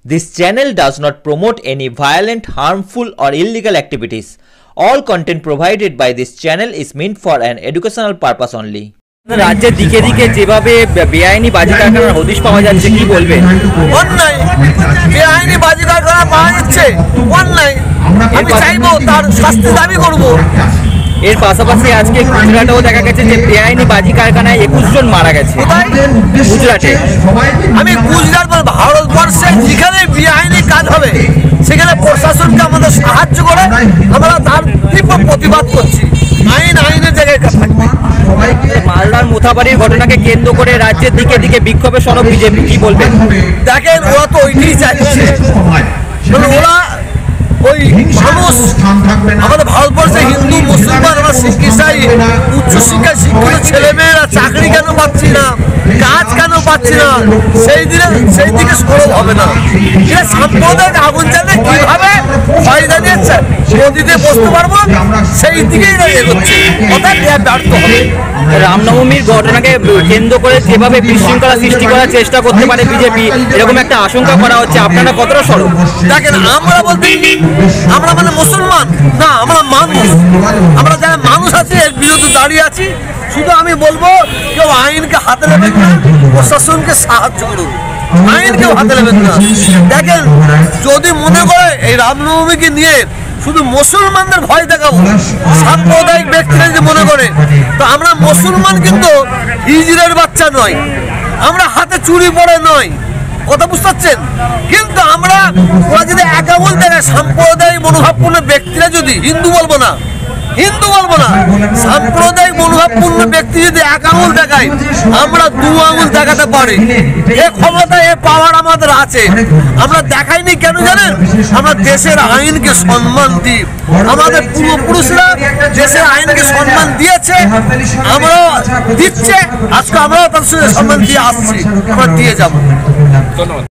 This channel does not promote any violent, harmful, or illegal activities. All content provided by this channel is meant for an educational purpose only. রাজ্যের দিকে দিকে যেভাবে বেআইনি বাজি কারখানার হদিশ পাওয়া যাচ্ছে কি বলবেন? অন্যায়, বেআইনি বাজি কারখানা পাওয়া যাচ্ছে অন্যায়। আমি চাইবো তার শাস্তি দাবি করব। এর পাশাপাশি আজকে গুজরাটেও দেখা গেছে যে বেআইনি বাজি কারখানায় 21 জন মারা গেছে। গুজরাটে আমি গুজরাট বা ভারতবর্ষে যেখানে বেআইনি কাজ হবে সেখানে প্রশাসনকে আমাদের সাহায্য করে আমরা তার তীব্র প্রতিবাদ করছি। আইনের জায়গায় থাকবে। মালদার মুথাবাড়ির ঘটনাকে কেন্দ্র করে রাজ্যের দিকে দিকে বিক্ষোভের সরব বিজেপি, কি বলবেন? দেখেন, ওরা তো ওইটাই চাইছে। ওরা ওই মানুষ আমাদের ভারতবর্ষে হিন্দু মুসলমান আমরা শিখ ইসাই উচ্চশিক্ষায় শিক্ষিত ছেলেমেয়েরা চাকরি কেন পাচ্ছি না, কাজ কেন পাচ্ছি না, সেই দিকে সরব হবে না। এটা সাম্প্রদায়িক আগুন জ্বালে কিভাবে ফায়দা নিয়েছে নদীতে বসতে পারবো সেই দিকেই এগোচ্ছে, অর্থাৎ ব্যর্থ হবে। রামনবমীর ঘটনাকে কেন্দ্র করে যেভাবে বিশৃঙ্খলা সৃষ্টি করার চেষ্টা করতে পারে বিজেপি, এরকম একটা আশঙ্কা করা হচ্ছে, আপনারা কতটা সরব? দেখেন, আমরা বলতে আমরা মানে মুসলমান না, আমরা মানুষ। আমরা যারা মানুষ আছি এর বিরুদ্ধে দাঁড়িয়ে আছি। শুধু আমি বলবো, কেউ আইনকে হাতে নেবেন না, প্রশাসনকে সাহায্য করুন, আইনকেও হাতে নেবেন না। দেখেন, যদি মনে করে এই রামনবমীকে নিয়ে শুধু মুসলমানদের ভয় দেখাবো, সাম্প্রদায়িক ব্যক্তিরা যদি মনে করে, তো আমরা মুসলমান কিন্তু হিজড়ের বাচ্চা নয়, আমরা হাতে চুরি পড়ে নয়, কথা বুঝতে পারছেন? কিন্তু আমরা ওরা যদি একা বলতে সাম্প্রদায়িক মনোভাবপূর্ণ ব্যক্তিরা যদি হিন্দু বলবো না সাম্প্রদায়িক মনোভাবপূর্ণ ব্যক্তি যদি এক আঙুল দেখায়, আমরা 2 আঙুল দেখাতে পারি। এ ক্ষমতা, এ পাওয়ার আমাদের আছে। আমরা দেখাইনি কেন জানেন? আমরা দেশের আইনকে সম্মান দিই। আমাদের পূর্বপুরুষরা দেশের আইনকে সম্মান দিয়েছে, আমরাও দিচ্ছে, আজকে আমরাও তার সঙ্গে সম্মান দিয়ে আসছি, আমরা দিয়ে যাবো। ধন্যবাদ।